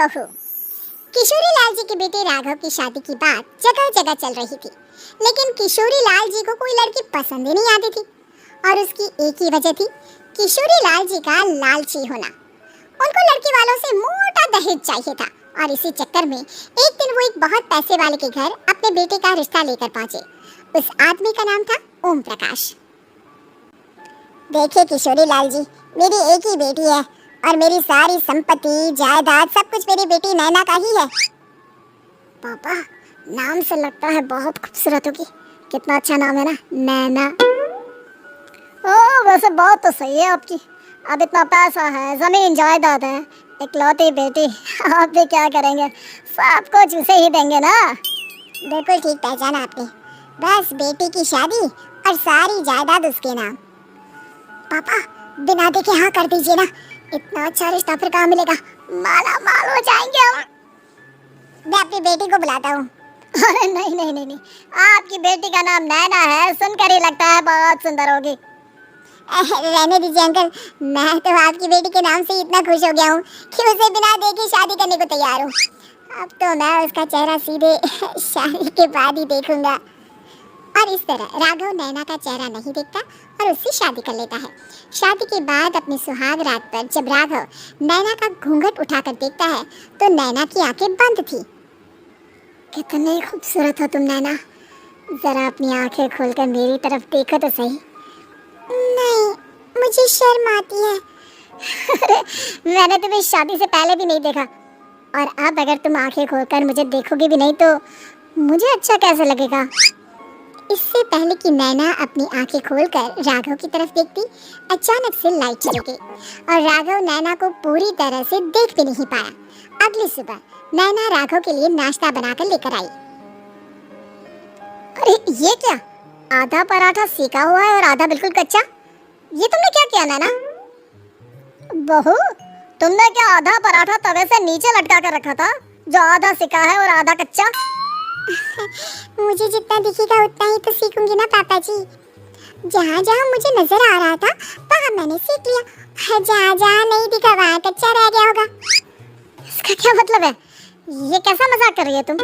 बहू। किशोरी लाल जी के बेटे राघव की शादी की बात जगह जगह चल रही थी, लेकिन किशोरी लाल जी को कोई लड़की पसंद ही नहीं आती थी। और उसकी एक ही वजह थी, किशोरी लाल जी का लालची होना। उनको लड़की वालों से मोटा दहेज चाहिए था और इसी चक्कर में एक दिन वो एक बहुत पैसे वाले के घर अपने बेटे का रिश्ता लेकर पहुंचे। उस आदमी का नाम था ओम प्रकाश। देखिए किशोरी लाल जी, मेरी एक ही बेटी है और मेरी सारी संपत्ति जायदाद सब कुछ मेरी बेटी नैना का ही है। पापा, नाम से लगता है बहुत खूबसूरत होगी। कितना अच्छा नाम है ना, नैना। वैसे बात तो सही है आपकी। अब इतना पैसा है, जमीन जायदाद है, इकलौती बेटी, आप भी क्या करेंगे? सब कुछ उसे ही देंगे ना। बिल्कुल ठीक पहचाना आपने। बस बेटी की शादी और सारी जायदाद उसके नाम। पापा, बिना देखे हाँ कर दीजिए ना। इतना अच्छा रिश्ता फिर कहाँ मिलेगा? माला माल हो जाएंगे हम। मैं अपनी बेटी को बुलाता हूँ। अरे नहीं नहीं नहीं नहीं, आपकी बेटी का नाम नैना है, सुनकर ही लगता है बहुत सुंदर होगी। रहने दीजिए अंकल, मैं तो आपकी बेटी के नाम से इतना खुश हो गया हूँ कि उसे बिना देखे शादी करने को तैयार हूँ। अब तो मैं उसका चेहरा सीधे शादी के बाद ही देखूंगा। और इस तरह राघव नैना का चेहरा नहीं देखता और उससे शादी कर लेता है। शादी के बाद अपनी सुहाग रात पर जब राघव नैना का घूंघट उठाकर देखता है तो नैना की आंखें बंद थी। कितनी खूबसूरत हो तुम नैना, जरा अपनी आंखें खोलकर मेरी तरफ देखो तो सही। नहीं, मुझे शर्म आती है। मैंने तुम्हें शादी से पहले भी नहीं देखा और अब अगर तुम आंखें खोलकर मुझे देखोगी भी नहीं तो मुझे अच्छा कैसे लगेगा? इससे पहले कि नैना अपनी आंखें खोलकर राघव की तरफ देखती, अचानक से लाइट चली गई और राघव नैना को पूरी तरह से देख भी नहीं पाया। अगली सुबह नैना राघव के लिए नाश्ता बनाकर लेकर आई। अरे ये क्या? आधा पराठा सेका हुआ है और आधा बिल्कुल कच्चा। ये तुमने क्या किया नैना? बहू, तुमने क्या आधा पराठा तवे से नीचे लटका कर रखा था जो आधा सेका है और आधा कच्चा? मुझे जितना दिखेगा उतना ही तो सीखूंगी ना पापा जी। जहाँ जहाँ मुझे नजर आ रहा था वहाँ मैंने सीख लिया, जहाँ जहाँ नहीं दिखा वहाँ कच्चा रह गया होगा। इसका क्या मतलब है? ये कैसा मजाक कर रही है तुम?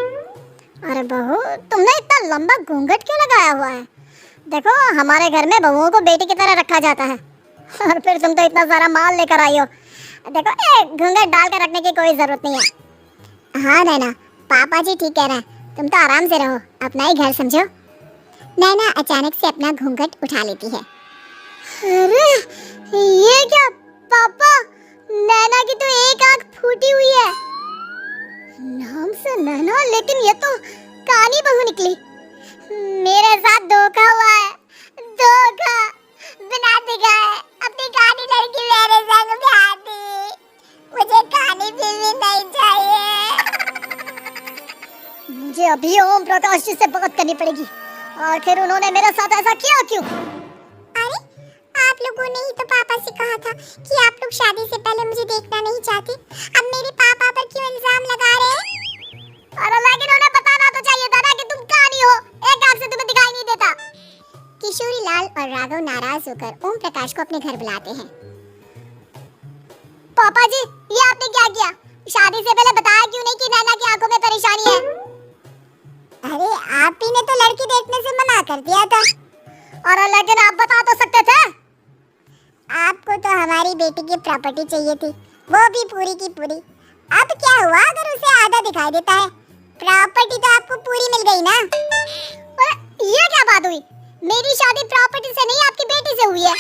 अरे बहू, तुमने इतना लंबा घूंघट क्यों लगाया हुआ है? देखो, हमारे घर में बहुओं को बेटी की तरह रखा जाता है और फिर तुम तो इतना सारा माल लेकर आई हो। देखो, घूंघट डाल कर रखने की कोई जरूरत नहीं है। हाँ नैना, पापा जी ठीक कह रहे हैं, तुम तो आराम से रहो, अपना ही घर समझो। नैना अचानक से अपना घूंघट उठा लेती है। अरे ये क्या पापा, नैना की तो एक आंख फूटी हुई है। नाम से नैना, लेकिन ये तो कानी बहू निकली। मेरे साथ धोखा हुआ है, धोखा। बिना दिखाए अपनी कानी लड़की मेरे संग ब्याह दी। मुझे कानी बीवी नहीं चाहिए। मुझे अभी ओम प्रकाश जी से बात करनी पड़ेगी। आखिर उन्होंने मेरे साथ ऐसा किया क्यों? अरे, आप लोगों ने ही तो पापा से कहा था कि आप लोग शादी से पहले मुझे देखना नहीं चाहते। अब मेरे पापा पर क्यों इल्जाम लगा रहे हैं? अरे लेकिन उन्हें बताना तो चाहिए था ना कि तुम कानी हो, एक आंख से तुम्हें दिखाई नहीं देता। किशोरी लाल और राघव नाराज होकर ओम प्रकाश को अपने घर बुलाते हैं। पापा जी, ये आपने क्या किया? शादी से पहले बताया क्यों नहीं कि नैना की आंखों में परेशानी है? अरे आप ही ने तो लड़की देखने से मना कर दिया था। और लेकिन आप बता तो सकते थे। आपको तो हमारी बेटी की प्रॉपर्टी चाहिए थी, वो भी पूरी की पूरी। अब क्या हुआ अगर उसे आधा दिखाई देता है? प्रॉपर्टी तो आपको पूरी मिल गई ना। ये क्या बात हुई? मेरी शादी प्रॉपर्टी से नहीं, आपकी बेटी से हुई है।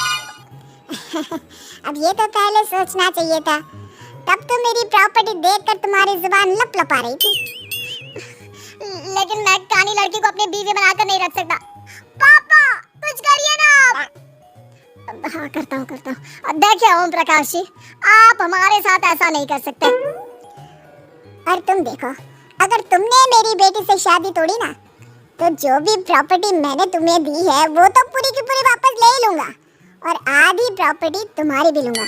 अब ये तो पहले सोचना चाहिए था, तब तो मेरी प्रॉपर्टी देखकर तुम्हारी जुबान लपलपा रही थी। लेकिन मैं कानी लड़की को अपनी बीवी बनाकर नहीं रख सकता। पापा, कुछ करिए ना आप। हाँ, करता हूँ। देखिए ओम प्रकाश जी, आप हमारे साथ ऐसा नहीं कर सकते। और तुम देखो, अगर तुमने मेरी बेटी से शादी तोड़ी ना, तो जो भी प्रॉपर्टी मैंने तुम्हें दी है वो तो पूरी की पूरी वापस ले लूंगा और आधी प्रॉपर्टी तुम्हारी भी लूंगा।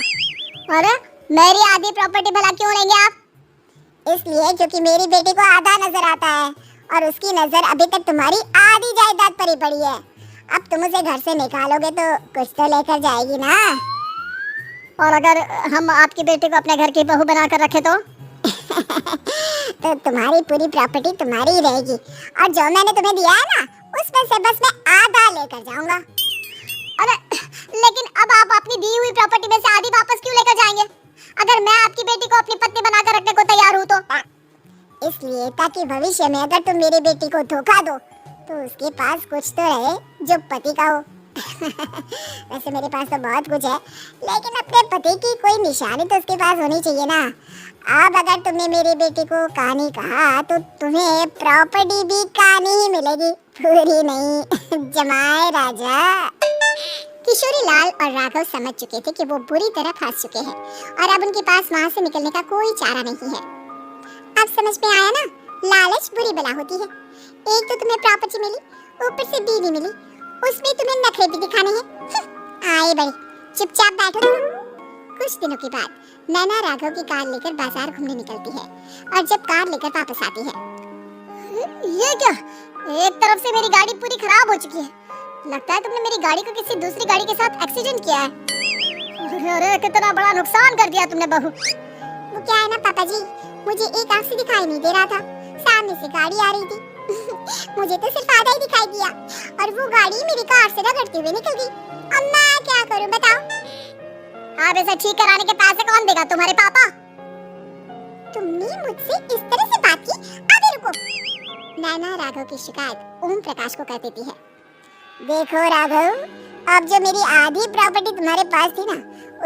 अरे, मेरी आधी प्रॉपर्टी भला क्यों लेंगे आप? इसलिए क्योंकि मेरी बेटी को आधा नजर आता है और उसकी नजर अभी तक तुम्हारी आधी जायदाद पर ही पड़ी है। अब तुम उसे घर से निकालोगे तो कुछ तो लेकर जाएगी ना। और अगर हम आपकी बेटी को अपने घर की बहू बनाकर रखे तो? तो तुम्हारी पूरी प्रॉपर्टी तुम्हारी ही रहेगी, और जो मैंने तुम्हें दिया है ना, उसमें से बस मैं आधा लेकर जाऊंगा। अरे लेकिन अब आप अपनी दी हुई प्रॉपर्टी में से आधी वापस क्यों लेकर जाएंगे, अगर मैं आपकी बेटी को अपनी पत्नी बनाकर रखने को तैयार हूँ तो? इसलिए ताकि भविष्य में अगर तुम मेरी बेटी को धोखा दो तो उसके पास कुछ तो रहे जो पति का हो। वैसे मेरे पास तो बहुत कुछ है, लेकिन अपने पति की कोई निशानी तो उसके पास होनी चाहिए ना। अब अगर तुमने मेरी बेटी को कहानी कहा तो तुम्हें प्रॉपर्टी भी कहानी ही मिलेगी, पूरी नहीं। जमाए राजा। किशोरी लाल और राघव समझ चुके थे कि वो बुरी तरह फंस चुके हैं और अब उनके पास वहाँ से निकलने का कोई चारा नहीं है। अब समझ में आया ना, लालच बुरी बला होती है। एक तो तुम्हें प्रॉपर्टी मिली, ऊपर से बीवी मिली, उसमें तुम्हें नखरे भी दिखाने हैं। आए बड़े, चुपचाप बैठो तुम। कुछ दिनों के बाद नैना राघव की कार लेकर बाजार घूमने निकलती है और जब कार लेकर वापस आती है, ये क्या, एक तरफ से मेरी गाड़ी पूरी खराब हो चुकी है, लगता है तुमने मेरी गाड़ी को किसी दूसरी गाड़ी के साथ एक्सीडेंट किया है। अरे कितना बड़ा नुकसान कर दिया तुमने बहू। वो क्या है ना पापा जी, मुझे एक आंख से दिखाई नहीं दे रहा था, सामने से गाड़ी आ रही थी। मुझे तो सिर्फ आधा ही दिखाई दिया और वो गाड़ी मेरी कार से रगड़ते हुए निकल गई। अब मैं क्या करूं बताओ? आप इसे ठीक कराने के पैसे कौन देगा, तुम्हारे पापा? तुमने मुझसे इस तरह से बात की? अभी रुको। नैना राघव की शिकायत ओम प्रकाश को कर देती है। देखो राघव, अब जो मेरी आधी प्रॉपर्टी तुम्हारे पास थी ना,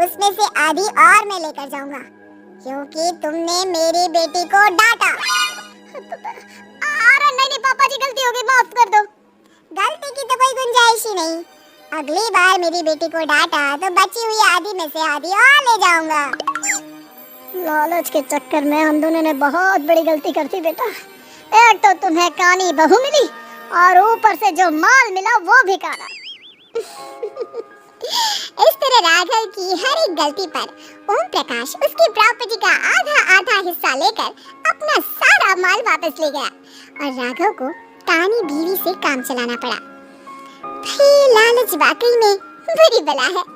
उसमें से आधी और मैं लेकर जाऊंगा, क्योंकि तुमने मेरी बेटी को डांटा। अरे नहीं पापा जी, गलती हो गई, माफ कर दो। गलती की तो कोई गुंजाइश ही नहीं। अगली बार मेरी बेटी को डांटा तो बची हुई आधी में से आधी और ले जाऊंगा। लालच के चक्कर में हम दोनों ने बहुत बड़ी गलती कर दी बेटा। एक तो तुम्हें कानी बहू मिली और ऊपर से जो माल मिला वो भी काना। इस तरह राघव की हर एक गलती पर ओम प्रकाश उसकी प्रॉपर्टी का आधा आधा हिस्सा लेकर अपना सारा माल वापस ले गया और राघव को कानी बीवी से काम चलाना पड़ा। भाई लालच वाकई में बुरी बला है।